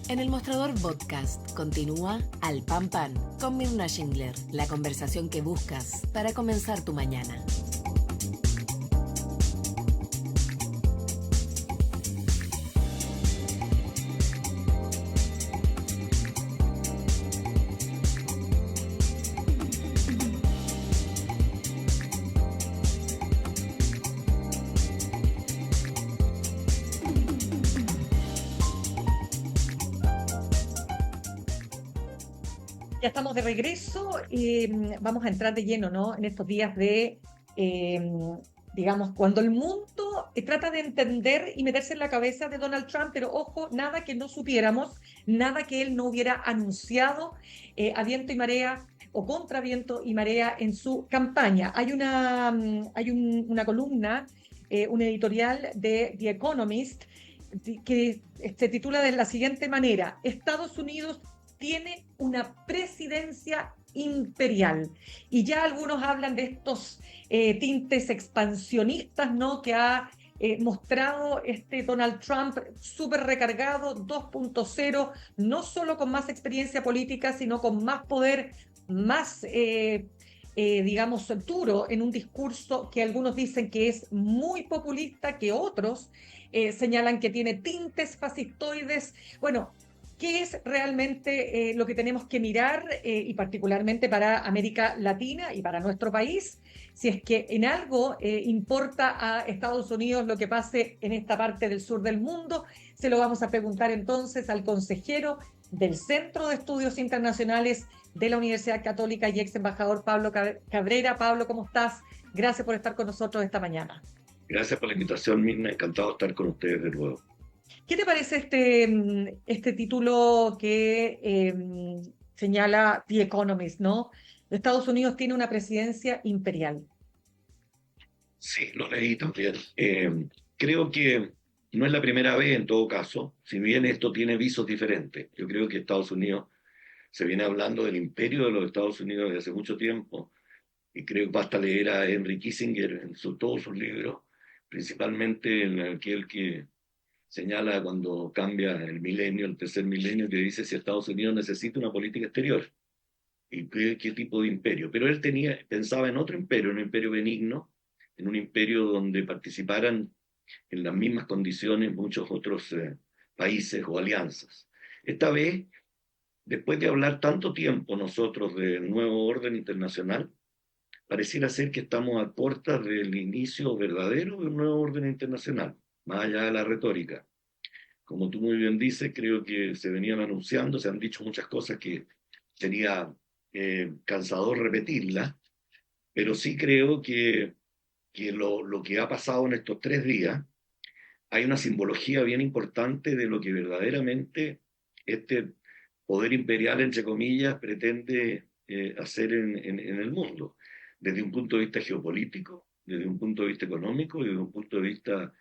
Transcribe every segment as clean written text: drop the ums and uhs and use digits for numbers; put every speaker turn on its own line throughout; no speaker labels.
En el Mostrador Podcast continúa Al Pan Pan con Mirna Schindler, la conversación que buscas para comenzar tu mañana.
Ya estamos de regreso y vamos a entrar de lleno, ¿no? En estos días de, eh, digamos, cuando el mundo trata de entender y meterse en la cabeza de Donald Trump, pero ojo, nada que no supiéramos, nada que él no hubiera anunciado a viento y marea o contra viento y marea en su campaña. Una columna, un editorial de The Economist que se titula de la siguiente manera: Estados Unidos tiene una presidencia imperial. Y ya algunos hablan de estos tintes expansionistas, ¿no?, que ha mostrado este Donald Trump súper recargado, 2.0, no solo con más experiencia política, sino con más poder, más, digamos, duro en un discurso que algunos dicen que es muy populista, que otros señalan que tiene tintes fascistoides. Bueno, ¿qué es realmente lo que tenemos que mirar y particularmente para América Latina y para nuestro país? Si es que en algo importa a Estados Unidos lo que pase en esta parte del sur del mundo, se lo vamos a preguntar entonces al consejero del Centro de Estudios Internacionales de la Universidad Católica y ex embajador Pablo Cabrera. Pablo, ¿cómo estás? Gracias por estar con nosotros esta mañana.
Gracias por la invitación, Mirna. Encantado de estar con ustedes de nuevo.
¿Qué te parece este título que señala The Economist, ¿no? Estados Unidos tiene una presidencia imperial.
Sí, lo leí también. Creo que no es la primera vez en todo caso, si bien esto tiene visos diferentes. Yo creo que Estados Unidos, se viene hablando del imperio de los Estados Unidos desde hace mucho tiempo, y creo que basta leer a Henry Kissinger en todos sus libros, principalmente en aquel que señala cuando cambia el milenio, el tercer milenio, que dice si Estados Unidos necesita una política exterior y qué tipo de imperio. Pero él pensaba en otro imperio, un imperio benigno, en un imperio donde participaran en las mismas condiciones muchos otros países o alianzas. Esta vez, después de hablar tanto tiempo nosotros del nuevo orden internacional, pareciera ser que estamos a puertas del inicio verdadero de un nuevo orden internacional, más allá de la retórica. Como tú muy bien dices, creo que se venían anunciando, se han dicho muchas cosas que sería cansador repetirlas, pero sí creo que lo que ha pasado en estos 3 días, hay una simbología bien importante de lo que verdaderamente este poder imperial, entre comillas, pretende hacer en el mundo, desde un punto de vista geopolítico, desde un punto de vista económico y desde un punto de vista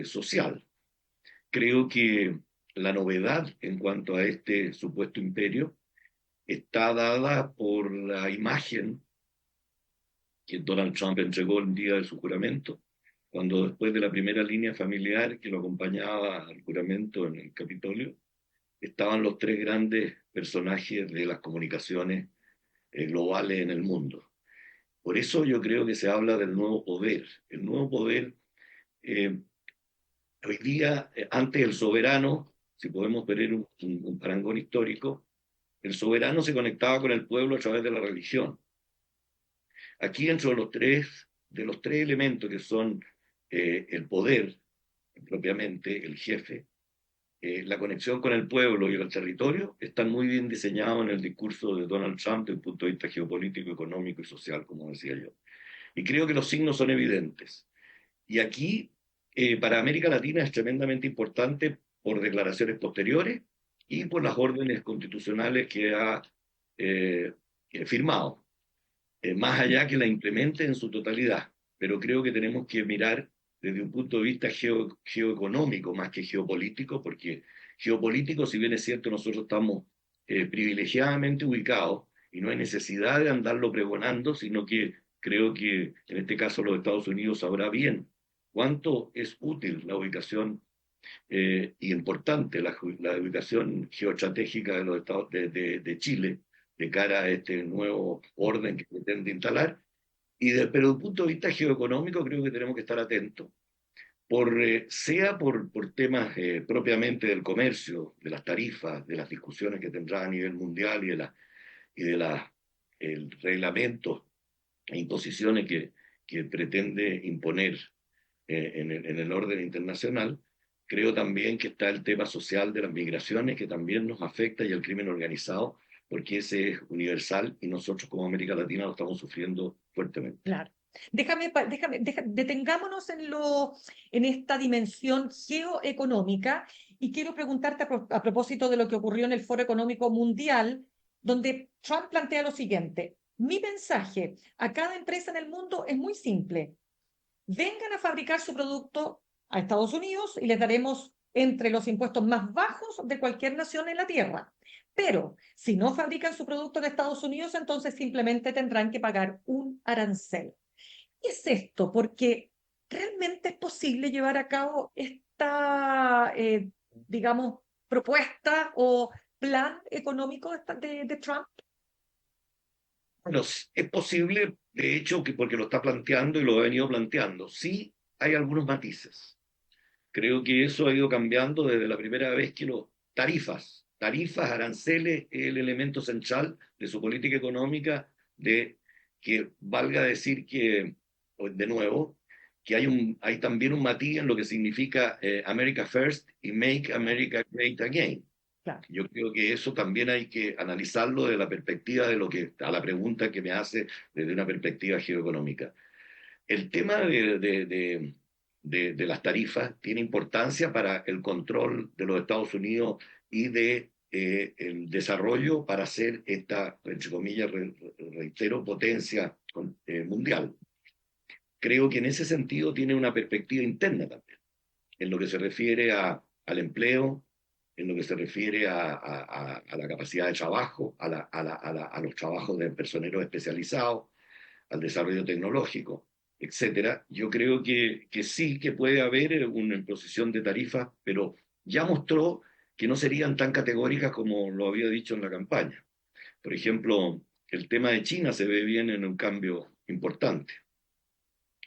social. Creo que la novedad en cuanto a este supuesto imperio está dada por la imagen que Donald Trump entregó el día de su juramento, cuando después de la primera línea familiar que lo acompañaba al juramento en el Capitolio, estaban los 3 grandes personajes de las comunicaciones globales en el mundo. Por eso yo creo que se habla del nuevo poder. El nuevo poder, eh, hoy día, antes el soberano, si podemos ver un parangón histórico, el soberano se conectaba con el pueblo a través de la religión. Aquí, dentro de los tres elementos que son el poder, propiamente, el jefe, la conexión con el pueblo y el territorio, están muy bien diseñados en el discurso de Donald Trump desde el punto de vista geopolítico, económico y social, como decía yo. Y creo que los signos son evidentes. Y aquí, para América Latina, es tremendamente importante por declaraciones posteriores y por las órdenes constitucionales que ha firmado, más allá que la implemente en su totalidad. Pero creo que tenemos que mirar desde un punto de vista geoeconómico más que geopolítico, porque geopolítico, si bien es cierto, nosotros estamos privilegiadamente ubicados y no hay necesidad de andarlo pregonando, sino que creo que en este caso los Estados Unidos sabrá bien cuánto es útil la ubicación y importante la ubicación geoestratégica de los estados de Chile de cara a este nuevo orden que pretende instalar. Pero desde el punto de vista geoeconómico creo que tenemos que estar atentos, sea por temas propiamente del comercio, de las tarifas, de las discusiones que tendrá a nivel mundial y de el reglamento e imposiciones que pretende imponer en el orden internacional. Creo también que está el tema social de las migraciones, que también nos afecta, y el crimen organizado, porque ese es universal y nosotros como América Latina lo estamos sufriendo fuertemente.
Claro. Detengámonos en esta dimensión geoeconómica y quiero preguntarte a propósito de lo que ocurrió en el Foro Económico Mundial, donde Trump plantea lo siguiente: mi mensaje a cada empresa en el mundo es muy simple. Vengan a fabricar su producto a Estados Unidos y les daremos entre los impuestos más bajos de cualquier nación en la Tierra. Pero si no fabrican su producto en Estados Unidos, entonces simplemente tendrán que pagar un arancel. ¿Qué es esto? Porque realmente es posible llevar a cabo esta, digamos, propuesta o plan económico de Trump.
Bueno, es posible, de hecho, porque lo está planteando y lo ha venido planteando. Sí, hay algunos matices. Creo que eso ha ido cambiando desde la primera vez que tarifas, aranceles, es el elemento central de su política económica, de que valga decir que, de nuevo, que hay también un matiz en lo que significa America First y Make America Great Again.
Claro.
Yo creo que eso también hay que analizarlo desde la perspectiva a la pregunta que me hace desde una perspectiva geoeconómica. El tema de las tarifas tiene importancia para el control de los Estados Unidos y el desarrollo para ser esta, entre comillas, reitero, potencia mundial. Creo que en ese sentido tiene una perspectiva interna también, en lo que se refiere al empleo, en lo que se refiere a la capacidad de trabajo, a los trabajos de personeros especializados, al desarrollo tecnológico, etcétera. Yo creo que sí que puede haber una imposición de tarifas, pero ya mostró que no serían tan categóricas como lo había dicho en la campaña. Por ejemplo, el tema de China se ve bien en un cambio importante.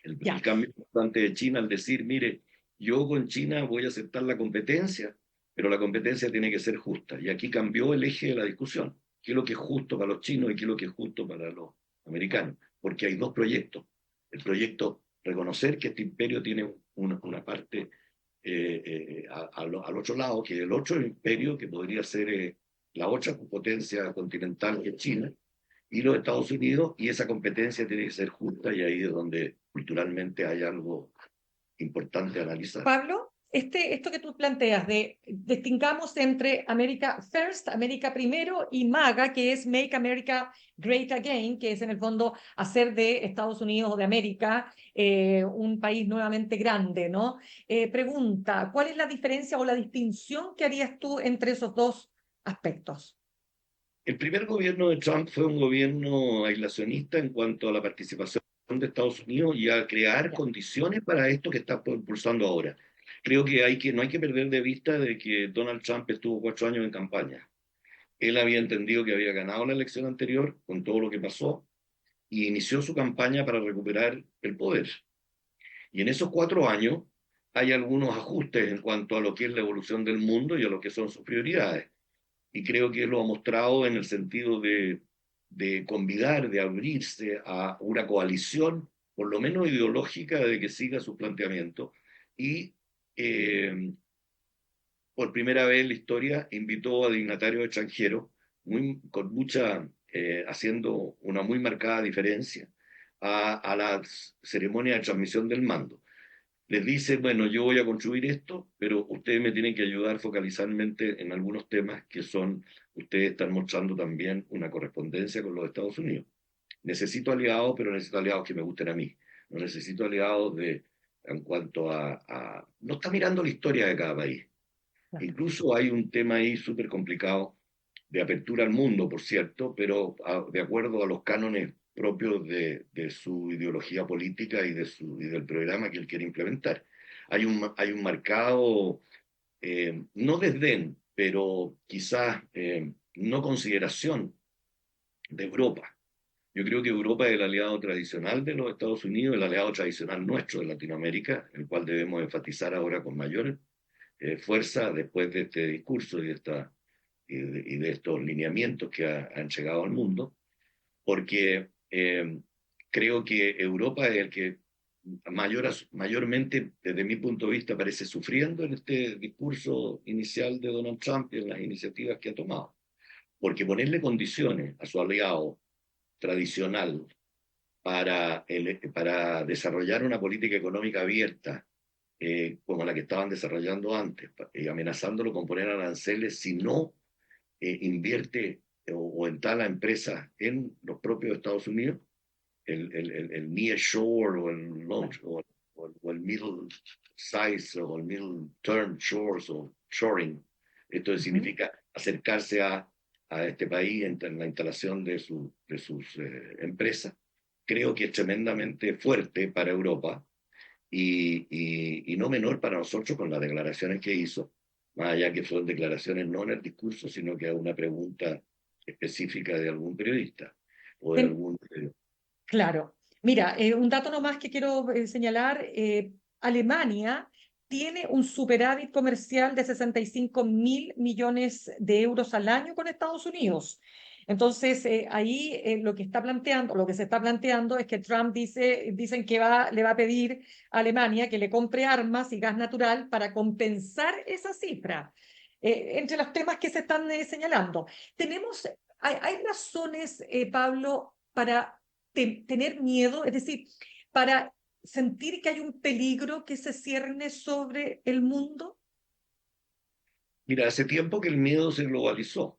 El cambio importante de China al decir, mire, yo con China voy a aceptar la competencia, pero la competencia tiene que ser justa. Y aquí cambió el eje de la discusión. ¿Qué es lo que es justo para los chinos y qué es lo que es justo para los americanos? Porque hay dos proyectos. El proyecto reconocer que este imperio tiene una parte al otro lado, que es el otro imperio, que podría ser la otra potencia continental que es China, y los Estados Unidos, y esa competencia tiene que ser justa, y ahí es donde culturalmente hay algo importante a analizar.
Pablo, esto que tú planteas de distingamos entre America First, América primero, y MAGA, que es Make America Great Again, que es en el fondo hacer de Estados Unidos o de América un país nuevamente grande, ¿no? Pregunta, ¿cuál es la diferencia o la distinción que harías tú entre esos dos aspectos?
El primer gobierno de Trump fue un gobierno aislacionista en cuanto a la participación de Estados Unidos y a crear condiciones para esto que está impulsando ahora. Creo que no hay que perder de vista de que Donald Trump estuvo 4 años en campaña. Él había entendido que había ganado la elección anterior con todo lo que pasó y inició su campaña para recuperar el poder. Y en esos 4 años hay algunos ajustes en cuanto a lo que es la evolución del mundo y a lo que son sus prioridades. Y creo que lo ha mostrado en el sentido de convidar, de abrirse a una coalición, por lo menos ideológica, de que siga su planteamiento. Y por primera vez en la historia invitó a dignatarios extranjeros, haciendo una muy marcada diferencia a la ceremonia de transmisión del mando. Les dice, bueno, yo voy a construir esto, pero ustedes me tienen que ayudar focalizadamente en algunos temas que ustedes están mostrando también una correspondencia con los Estados Unidos. Necesito aliados, pero necesito aliados que me gusten a mí. No necesito aliados en cuanto no está mirando la historia de cada país. Incluso hay un tema ahí súper complicado de apertura al mundo, por cierto, pero de acuerdo a los cánones propios de su ideología política y del programa que él quiere implementar. Hay un marcado no desdén, pero quizás no consideración de Europa. Yo creo que Europa es el aliado tradicional de los Estados Unidos, el aliado tradicional nuestro de Latinoamérica, el cual debemos enfatizar ahora con mayor fuerza después de este discurso y de estos lineamientos que han llegado al mundo, porque creo que Europa es el que mayormente, desde mi punto de vista, parece sufriendo en este discurso inicial de Donald Trump y en las iniciativas que ha tomado. Porque ponerle condiciones a su aliado tradicional para desarrollar una política económica abierta, como la que estaban desarrollando antes, amenazándolo con poner aranceles si no invierte o entala empresas en los propios Estados Unidos, el nearshore o el middle size o el middle term shores o shoring. Esto significa acercarse a este país en la instalación de sus empresas. Creo que es tremendamente fuerte para Europa y no menor para nosotros con las declaraciones que hizo, más allá que son declaraciones no en el discurso, sino que a una pregunta específica de algún periodista o de algún...
Claro. Mira, un dato nomás que quiero señalar, Alemania tiene un superávit comercial de 65.000 millones de euros al año con Estados Unidos. Entonces, ahí lo que se está planteando es que Trump dicen que le va a pedir a Alemania que le compre armas y gas natural para compensar esa cifra. Entre los temas que se están señalando. Hay razones, Pablo, para tener miedo, es decir, para sentir que hay un peligro que se cierne sobre el mundo?
Mira, hace tiempo que el miedo se globalizó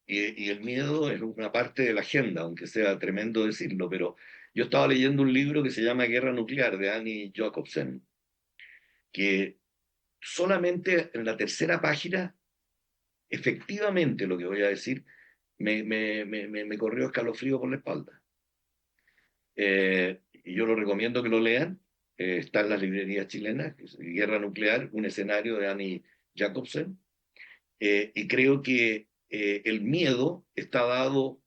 y el miedo es una parte de la agenda, aunque sea tremendo decirlo, pero yo estaba leyendo un libro que se llama Guerra Nuclear de Annie Jacobsen, que solamente en la tercera página, efectivamente lo que voy a decir, me corrió escalofrío por la espalda. Y yo lo recomiendo que lo lean. Está en las librerías chilenas, Guerra Nuclear, un escenario de Annie Jacobsen. Y creo que el miedo está dado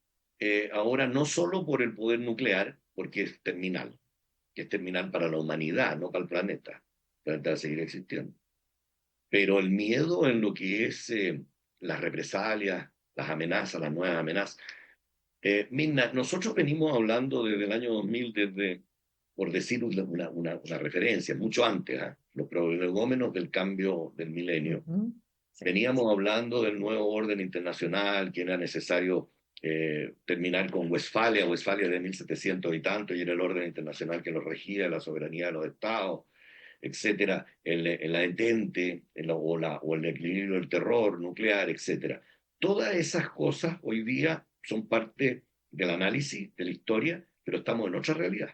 ahora no solo por el poder nuclear, porque es terminal, que es terminal para la humanidad, no para el planeta. El planeta va a seguir existiendo. Pero el miedo en lo que es las represalias, las amenazas, las nuevas amenazas. Mirna, nosotros venimos hablando desde el año 2000, por decir una referencia, mucho antes, los prolegómenos del cambio del milenio. Sí. Veníamos hablando del nuevo orden internacional, que era necesario terminar con Westfalia de 1700 y tanto, y era el orden internacional que lo regía, la soberanía de los estados, etcétera, la detente, o el equilibrio del terror nuclear, etcétera. Todas esas cosas hoy día son parte del análisis de la historia, pero estamos en otra realidad.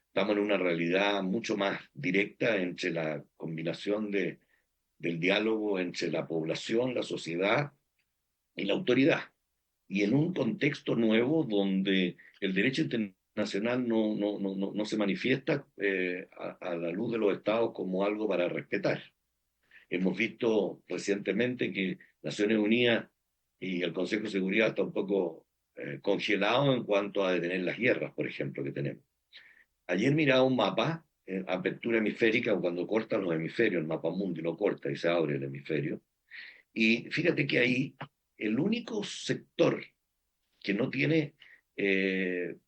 Estamos en una realidad mucho más directa entre la combinación del diálogo entre la población, la sociedad y la autoridad. Y en un contexto nuevo donde el derecho internacional no se manifiesta a la luz de los estados como algo para respetar. Hemos visto recientemente que Naciones Unidas y el Consejo de Seguridad está un poco congelado en cuanto a detener las guerras, por ejemplo, que tenemos. Ayer miraba un mapa, apertura hemisférica, cuando cortan los hemisferios, el mapa mundi lo corta y se abre el hemisferio. Y fíjate que ahí el único sector que no tiene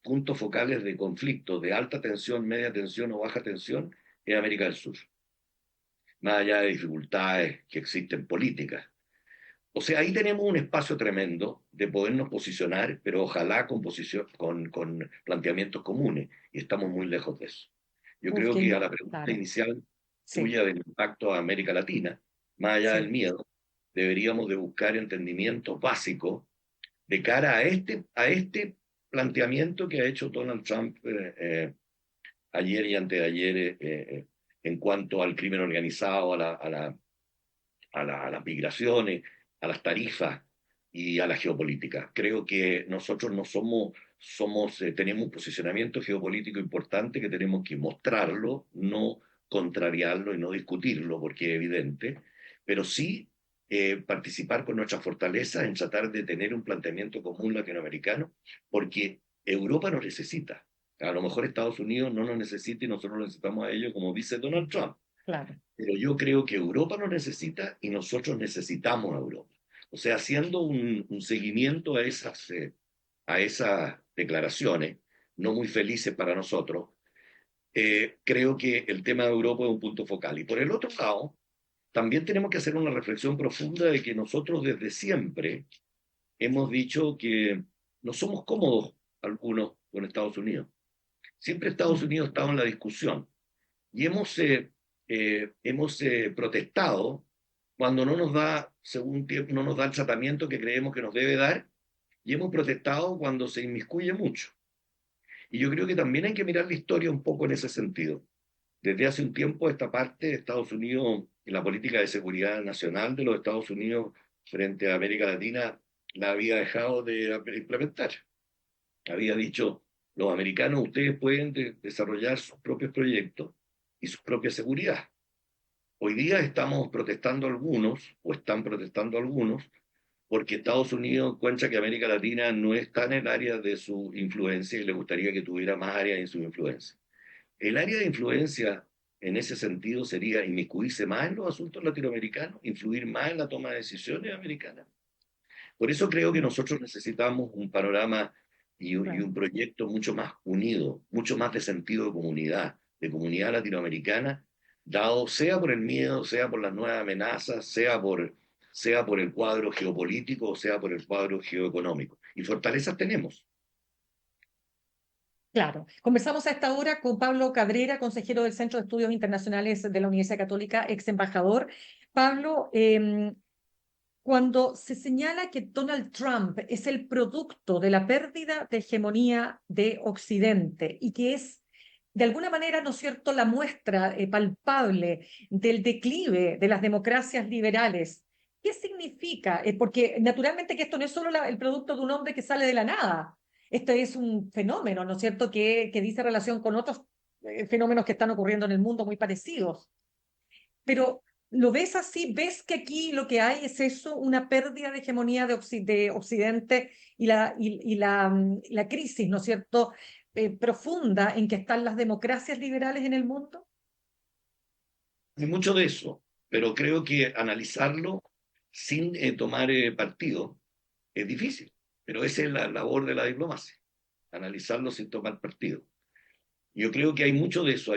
puntos focales de conflicto, de alta tensión, media tensión o baja tensión, es América del Sur. Más allá de dificultades que existen políticas. O sea, ahí tenemos un espacio tremendo de podernos posicionar, pero ojalá con planteamientos comunes, y estamos muy lejos de eso. Yo creo que a la pregunta inicial tuya del impacto a América Latina, más allá del miedo, deberíamos de buscar entendimientos básicos de cara a este planteamiento que ha hecho Donald Trump ayer y antes de ayer en cuanto al crimen organizado, a las migraciones, a las tarifas y a la geopolítica. Creo que nosotros no tenemos un posicionamiento geopolítico importante que tenemos que mostrarlo, no contrariarlo y no discutirlo, porque es evidente, pero sí participar con nuestras fortalezas en tratar de tener un planteamiento común latinoamericano, porque Europa nos necesita. A lo mejor Estados Unidos no nos necesita y nosotros necesitamos a ellos, como dice Donald Trump.
Claro.
Pero yo creo que Europa nos necesita y nosotros necesitamos a Europa. O sea, haciendo un seguimiento a esas declaraciones, no muy felices para nosotros, creo que el tema de Europa es un punto focal. Y por el otro lado, también tenemos que hacer una reflexión profunda de que nosotros desde siempre hemos dicho que no somos cómodos algunos con Estados Unidos. Siempre Estados Unidos ha estado en la discusión y hemos protestado cuando no nos da, según tiempo, no nos da el tratamiento que creemos que nos debe dar, y hemos protestado cuando se inmiscuye mucho. Y yo creo que también hay que mirar la historia un poco en ese sentido. Desde hace un tiempo esta parte de Estados Unidos, en la política de seguridad nacional de los Estados Unidos frente a América Latina, la había dejado de implementar. Había dicho, los americanos, ustedes pueden desarrollar sus propios proyectos y su propia seguridad. Hoy día estamos protestando algunos, o están protestando algunos, porque Estados Unidos encuentra que América Latina no está en el área de su influencia y le gustaría que tuviera más áreas en su influencia. El área de influencia en ese sentido sería inmiscuirse más en los asuntos latinoamericanos, influir más en la toma de decisiones americanas. Por eso creo que nosotros necesitamos un panorama y un proyecto mucho más unido, mucho más de sentido de comunidad latinoamericana, dado sea por el miedo, sea por las nuevas amenazas, sea por el cuadro geopolítico, o sea por el cuadro geoeconómico. Y fortalezas tenemos.
Claro. Conversamos a esta hora con Pablo Cabrera, consejero del Centro de Estudios Internacionales de la Universidad Católica, ex embajador. Pablo, cuando se señala que Donald Trump es el producto de la pérdida de hegemonía de Occidente y que es de alguna manera, ¿no es cierto?, la muestra palpable del declive de las democracias liberales. ¿Qué significa? Porque naturalmente que esto no es solo el producto de un hombre que sale de la nada. Este es un fenómeno, ¿no es cierto?, que dice relación con otros fenómenos que están ocurriendo en el mundo muy parecidos. Pero ¿lo ves así? ¿Ves que aquí lo que hay es eso, una pérdida de hegemonía de Occidente y la crisis, ¿no es cierto?, profunda en que están las democracias liberales en el mundo?
Hay mucho de eso, pero creo que analizarlo sin tomar partido es difícil, pero esa es la labor de la diplomacia, analizarlo sin tomar partido. Yo creo que hay mucho de eso,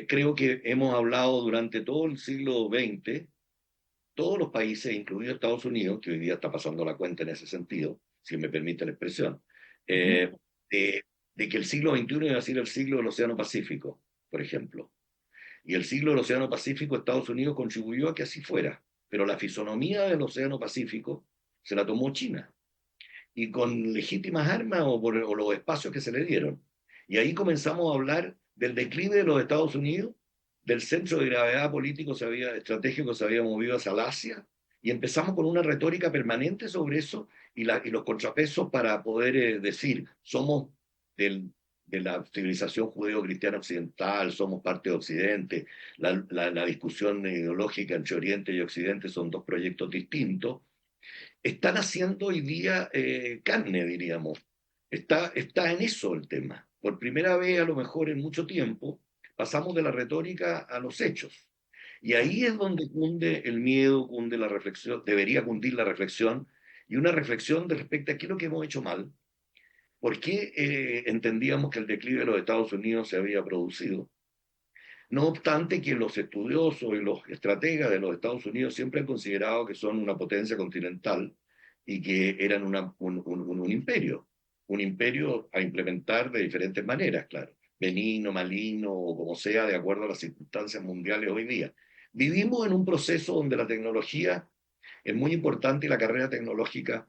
creo que hemos hablado durante todo el siglo XX, todos los países, incluido Estados Unidos, que hoy día está pasando la cuenta en ese sentido, si me permite la expresión, de que el siglo XXI iba a ser el siglo del Océano Pacífico, por ejemplo. Y el siglo del Océano Pacífico, Estados Unidos contribuyó a que así fuera, pero la fisonomía del Océano Pacífico se la tomó China, y con legítimas armas o los espacios que se le dieron. Y ahí comenzamos a hablar del declive de los Estados Unidos, del centro de gravedad político estratégico se había movido hacia el Asia, y empezamos con una retórica permanente sobre eso y los contrapesos para poder decir, somos de la civilización judeo-cristiana occidental, somos parte de Occidente, la discusión ideológica entre Oriente y Occidente son dos proyectos distintos, están haciendo hoy día carne, diríamos. Está en eso el tema. Por primera vez, a lo mejor en mucho tiempo, pasamos de la retórica a los hechos. Y ahí es donde cunde el miedo, cunde la reflexión, debería cundir la reflexión, y una reflexión de respecto a qué es lo que hemos hecho mal, por qué entendíamos que el declive de los Estados Unidos se había producido. No obstante que los estudiosos y los estrategas de los Estados Unidos siempre han considerado que son una potencia continental y que eran un imperio a implementar de diferentes maneras, claro, benigno, maligno o como sea, de acuerdo a las circunstancias mundiales hoy día. Vivimos en un proceso donde la tecnología es muy importante y la carrera tecnológica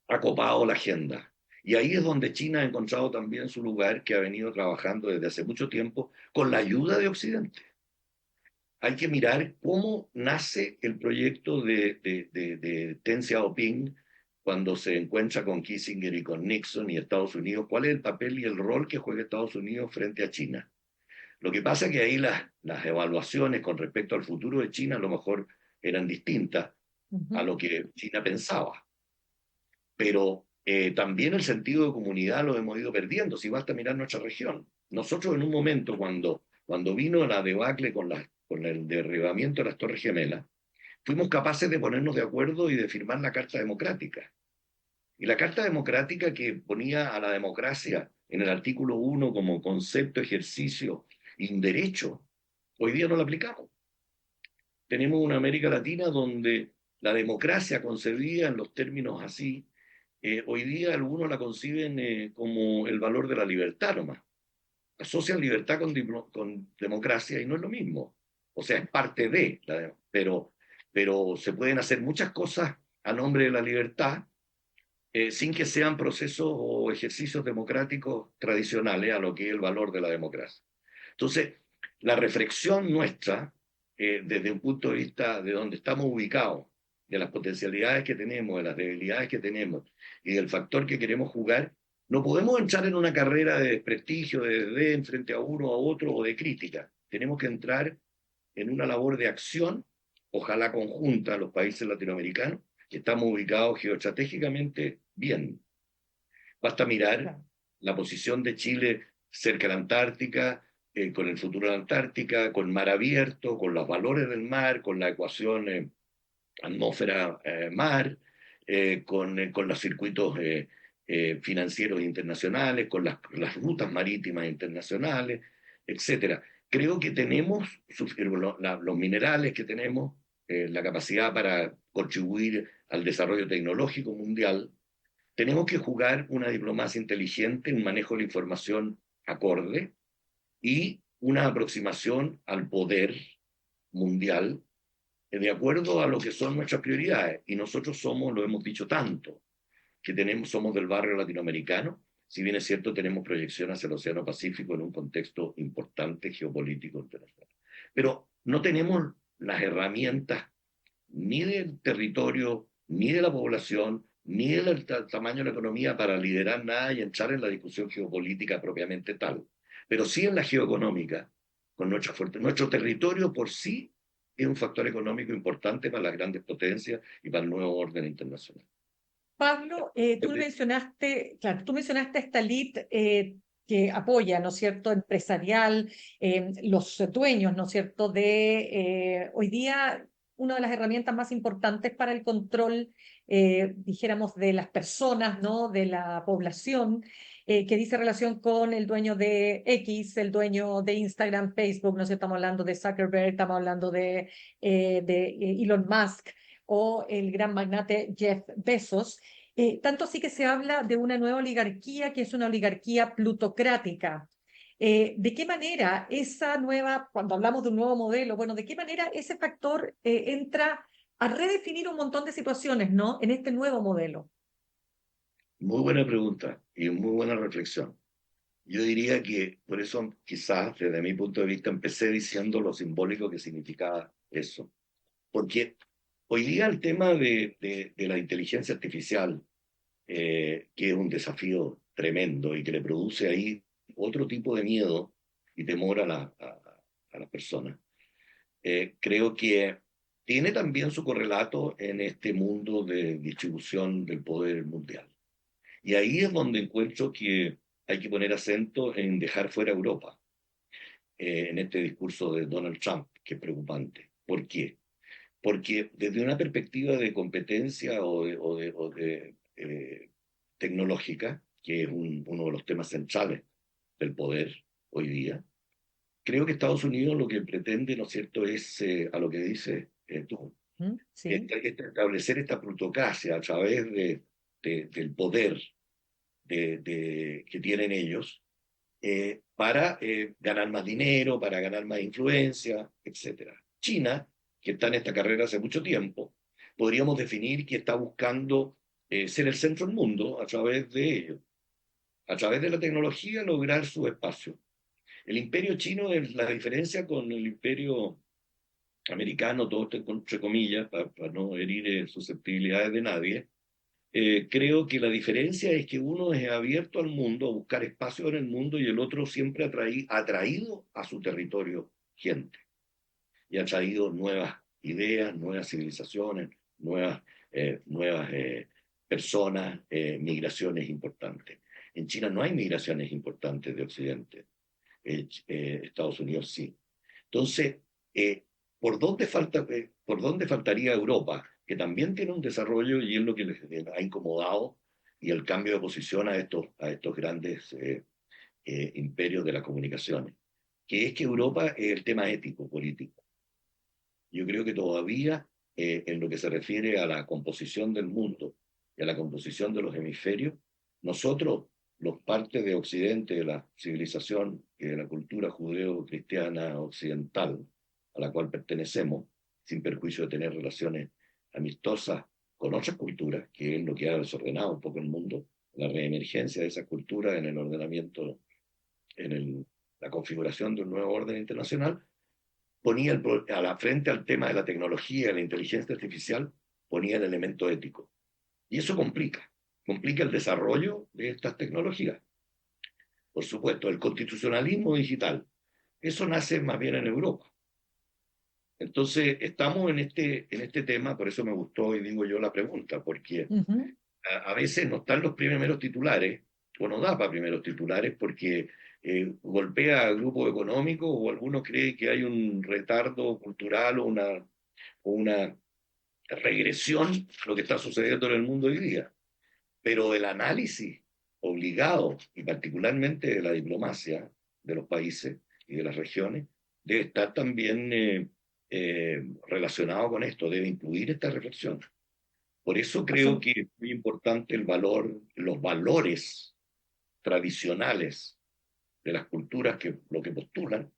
ha copado la agenda. Y ahí es donde China ha encontrado también su lugar, que ha venido trabajando desde hace mucho tiempo con la ayuda de Occidente. Hay que mirar cómo nace el proyecto de Deng Xiaoping cuando se encuentra con Kissinger y con Nixon y Estados Unidos, cuál es el papel y el rol que juega Estados Unidos frente a China. Lo que pasa es que ahí las evaluaciones con respecto al futuro de China a lo mejor eran distintas a lo que China pensaba. Pero también el sentido de comunidad lo hemos ido perdiendo, si basta mirar nuestra región. Nosotros en un momento cuando vino la debacle con el derribamiento de las Torres Gemelas, fuimos capaces de ponernos de acuerdo y de firmar la Carta Democrática. Y la Carta Democrática que ponía a la democracia en el artículo 1 como concepto, ejercicio y un derecho, hoy día no la aplicamos. Tenemos una América Latina donde la democracia concebida en los términos así, hoy día algunos la conciben como el valor de la libertad nomás. Asocian libertad con democracia y no es lo mismo. O sea, es parte de, pero se pueden hacer muchas cosas a nombre de la libertad sin que sean procesos o ejercicios democráticos tradicionales a lo que es el valor de la democracia. Entonces, la reflexión nuestra, desde un punto de vista de donde estamos ubicados, de las potencialidades que tenemos, de las debilidades que tenemos y del factor que queremos jugar, no podemos entrar en una carrera de desprestigio, de desdén frente a uno, a otro o de crítica. Tenemos que entrar en una labor de acción, ojalá conjunta a los países latinoamericanos, que estamos ubicados geoestratégicamente bien. Basta mirar la posición de Chile cerca de la Antártica, con el futuro de la Antártica, con mar abierto, con los valores del mar, con la ecuación atmósfera-mar, con los circuitos financieros internacionales, con las rutas marítimas internacionales, etc. Creo que tenemos los minerales que tenemos, la capacidad para contribuir al desarrollo tecnológico mundial. Tenemos que jugar una diplomacia inteligente, un manejo de la información acorde y una aproximación al poder mundial de acuerdo a lo que son nuestras prioridades. Y nosotros somos, lo hemos dicho tanto, que somos del barrio latinoamericano, si bien es cierto, tenemos proyección hacia el Océano Pacífico en un contexto importante geopolítico internacional. Pero no tenemos las herramientas ni del territorio, ni de la población, ni del tamaño de la economía para liderar nada y entrar en la discusión geopolítica propiamente tal. Pero sí en la geoeconómica, con nuestro territorio por sí es un factor económico importante para las grandes potencias y para el nuevo orden internacional.
Pablo, tú mencionaste esta elite que apoya, ¿no es cierto?, empresarial, los dueños, ¿no es cierto?, de hoy día una de las herramientas más importantes para el control, dijéramos, de las personas, ¿no?, de la población, que dice relación con el dueño de X, el dueño de Instagram, Facebook, ¿no sé? Estamos hablando de Zuckerberg, estamos hablando de Elon Musk o el gran magnate Jeff Bezos. Tanto así que se habla de una nueva oligarquía que es una oligarquía plutocrática. ¿De qué manera cuando hablamos de un nuevo modelo, bueno, de qué manera ese factor entra a redefinir un montón de situaciones, ¿no? En este nuevo modelo.
Muy buena pregunta y muy buena reflexión. Yo diría que por eso quizás desde mi punto de vista empecé diciendo lo simbólico que significaba eso. Porque hoy día el tema de la inteligencia artificial, que es un desafío tremendo y que le produce ahí otro tipo de miedo y temor a las personas, creo que tiene también su correlato en este mundo de distribución del poder mundial. Y ahí es donde encuentro que hay que poner acento en dejar fuera Europa, en este discurso de Donald Trump, que es preocupante. ¿Por qué? Porque desde una perspectiva de competencia tecnológica, que es uno de los temas centrales del poder hoy día, creo que Estados Unidos lo que pretende, ¿no es cierto?, es a lo que dice tú,
Sí.
establecer esta plutocracia a través del poder que tienen ellos para ganar más dinero, para ganar más influencia, etc. China, que está en esta carrera hace mucho tiempo, podríamos definir que está buscando ser el centro del mundo a través de ello. A través de la tecnología lograr su espacio. El imperio chino es la diferencia con el imperio americano, todo esto entre comillas, para no herir susceptibilidades de nadie, Creo que la diferencia es que uno es abierto al mundo, a buscar espacio en el mundo, y el otro siempre ha traído a su territorio gente y ha traído nuevas ideas, nuevas civilizaciones, nuevas personas, migraciones importantes. En China no hay migraciones importantes de Occidente, Estados Unidos sí. Entonces, ¿por dónde faltaría Europa? Que también tiene un desarrollo y es lo que les ha incomodado y el cambio de posición a estos grandes imperios de las comunicaciones, que es que Europa es el tema ético, político. Yo creo que todavía, en lo que se refiere a la composición del mundo y a la composición de los hemisferios, nosotros, los partes de Occidente, de la civilización y de la cultura judeo-cristiana occidental, a la cual pertenecemos, sin perjuicio de tener relaciones amistosas con otras culturas, que es lo que ha desordenado un poco el mundo, la reemergencia de esas culturas en el ordenamiento, la configuración de un nuevo orden internacional, ponía a la frente al tema de la tecnología, la inteligencia artificial, ponía el elemento ético. Y eso complica el desarrollo de estas tecnologías. Por supuesto, el constitucionalismo digital, eso nace más bien en Europa. Entonces, estamos en este tema, por eso me gustó y digo yo la pregunta, porque a veces no están los primeros titulares, o no da para primeros titulares, porque golpea a grupos económicos o algunos creen que hay un retardo cultural o una regresión a lo que está sucediendo en el mundo hoy día. Pero el análisis obligado, y particularmente de la diplomacia de los países y de las regiones, debe estar también relacionado con esto, debe incluir esta reflexión. Por eso creo que es muy importante los valores tradicionales de las culturas que lo que postulan,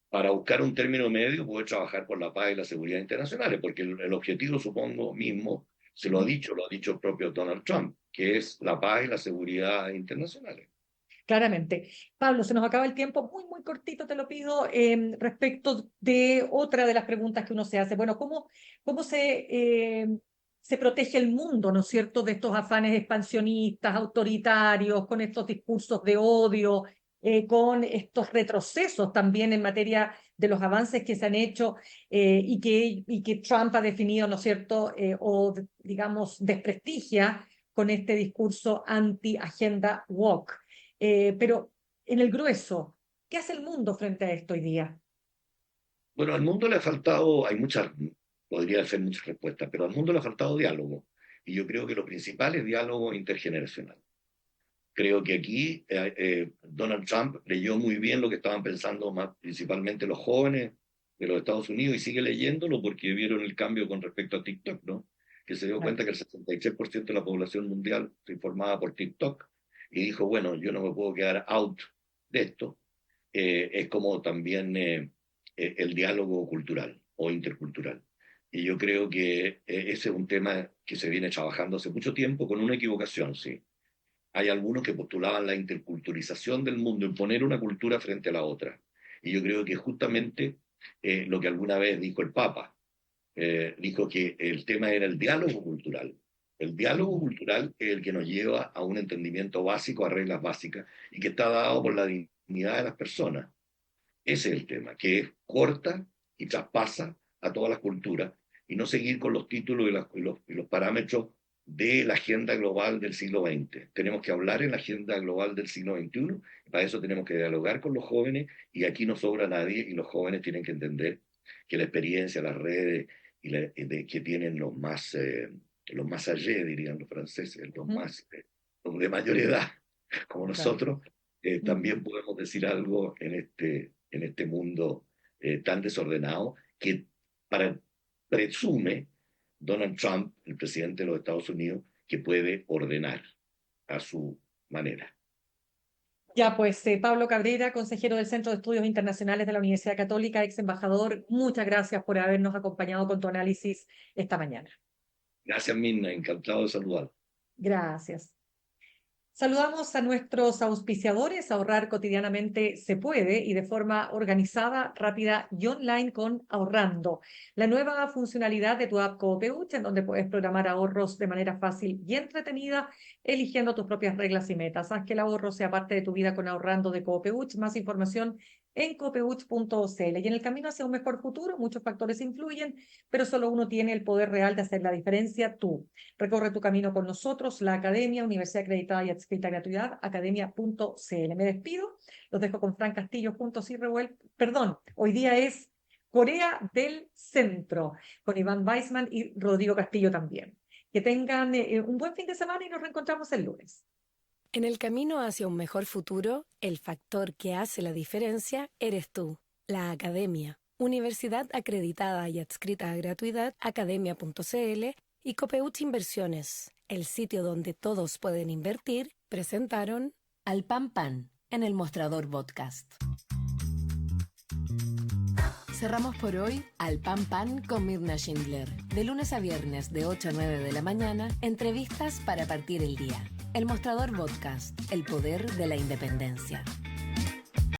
para buscar un término medio, poder trabajar por la paz y la seguridad internacionales, porque el objetivo, supongo, mismo, lo ha dicho el propio Donald Trump, que es la paz y la seguridad internacionales.
Claramente. Pablo, se nos acaba el tiempo, muy, muy cortito te lo pido, respecto de otra de las preguntas que uno se hace. Bueno, ¿cómo se protege el mundo, ¿no es cierto?, de estos afanes expansionistas, autoritarios, con estos discursos de odio, con estos retrocesos también en materia de los avances que se han hecho y que Trump ha definido, ¿no es cierto?, o digamos desprestigia con este discurso anti-agenda woke. Pero en el grueso, ¿qué hace el mundo frente a esto hoy día?
Bueno, al mundo le ha faltado, podría hacer muchas respuestas, pero al mundo le ha faltado diálogo. Y yo creo que lo principal es diálogo intergeneracional. Creo que aquí Donald Trump leyó muy bien lo que estaban pensando principalmente los jóvenes de los Estados Unidos y sigue leyéndolo porque vieron el cambio con respecto a TikTok, ¿no? Que se dio cuenta que el 66% de la población mundial se informaba por TikTok y dijo, bueno, yo no me puedo quedar out de esto. Es como también el diálogo cultural o intercultural. Y yo creo que ese es un tema que se viene trabajando hace mucho tiempo con una equivocación, sí. Hay algunos que postulaban la interculturalización del mundo, imponer una cultura frente a la otra. Y yo creo que justamente lo que alguna vez dijo el Papa, dijo que el tema era el diálogo cultural. El diálogo cultural es el que nos lleva a un entendimiento básico, a reglas básicas, y que está dado por la dignidad de las personas. Ese es el tema, que es corta y traspasa a todas las culturas, y no seguir con los títulos y los parámetros de la agenda global del siglo XX. Tenemos que hablar en la agenda global del siglo XXI, y para eso tenemos que dialogar con los jóvenes, y aquí no sobra nadie, y los jóvenes tienen que entender que la experiencia, las redes que tienen los más allá, dirían los franceses, los de mayor edad, como nosotros, también podemos decir algo en este mundo tan desordenado que presume Donald Trump, el presidente de los Estados Unidos, que puede ordenar a su manera.
Ya, pues Pablo Cabrera, consejero del Centro de Estudios Internacionales de la Universidad Católica, ex embajador, muchas gracias por habernos acompañado con tu análisis esta mañana.
Gracias, Minna, encantado de saludar.
Gracias. Saludamos a nuestros auspiciadores. Ahorrar cotidianamente se puede y de forma organizada, rápida y online con Ahorrando, la nueva funcionalidad de tu app Copeuch, en donde puedes programar ahorros de manera fácil y entretenida, eligiendo tus propias reglas y metas. Haz que el ahorro sea parte de tu vida con Ahorrando de Copeuch. Más información en copeuch.cl. Y en el camino hacia un mejor futuro, muchos factores influyen, pero solo uno tiene el poder real de hacer la diferencia: tú. Recorre tu camino con nosotros, la Academia, Universidad Acreditada y Adscrita a Gratuidad, academia.cl. Me despido, los dejo con Fran Castillo juntos y revueltos. Perdón, hoy día es Corea del Centro, con Iván Weissman y Rodrigo Castillo también. Que tengan un buen fin de semana y nos reencontramos el lunes.
En el camino hacia un mejor futuro, el factor que hace la diferencia eres tú, la Academia, Universidad Acreditada y Adscrita a Gratuidad, academia.cl y Copeuch Inversiones, el sitio donde todos pueden invertir, presentaron Al Pan Pan en el Mostrador Podcast. Cerramos por hoy Al Pan Pan con Mirna Schindler. De lunes a viernes de 8 a 9 de la mañana, entrevistas para partir el día. El Mostrador Podcast, el poder de la independencia.